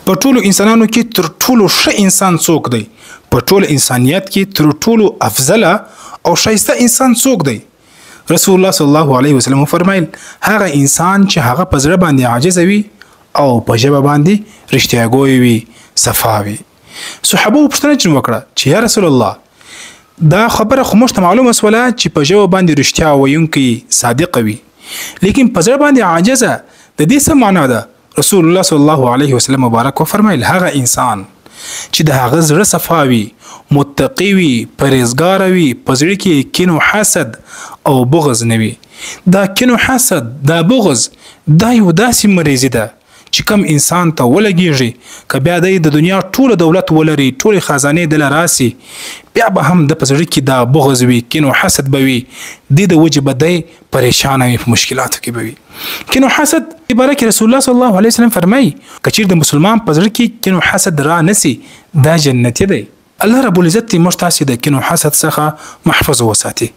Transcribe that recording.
په ټولو انسانانو کې تر ټولو ښه انسان څوک دی؟ په ټول انسانیت کې تر ټولو افضله او ښایسته انسان څوک دی؟ رسول الله صلی الله علیه وسلم فرمایل هغه انسان چې هغه په زړه باندې عاجز وي او په ژبه باندې رښتیا ګوی وي، صفا وي. صحابه پوښتنه چې وکړه چې یا رسول الله دا خبره خو موږ ته معلومه سوله چې په ژبه باندې رښتیا ویونکی صادق وي، لیکن په زړه باندې عاجزه د دې څه معنا ده؟ رسول الله صلی الله علیه وسلم مبارک وفرمایل هغه انسان چې د هغه زړه صفا وي، متقی وي، پرهیزګار وي، په زړه کې کین او حسد او بغض نه وي. دا کین او حسد، دا بغض، دا یو داسې مریضي ده چې کم انسان ته ولګېږي که بیا دی د دنیا ټوله دولت ولري، ټولې خزانې دله راسي، بیا به هم د په زړه کې دا بغض وي، کین او حسد به وي، دې د وجې به دی پریشانه وي، په مشکلاتو کې به وي. کین او حسد باره کې رسول الله صلی الله علیه وسلم فرمایي که چیرې د مسلمان په زړه کې کین او حسد را نسي دا جنتي دی. الله رب العزت موږ تاسې د کین او حسد څخه محفوظ وساتي.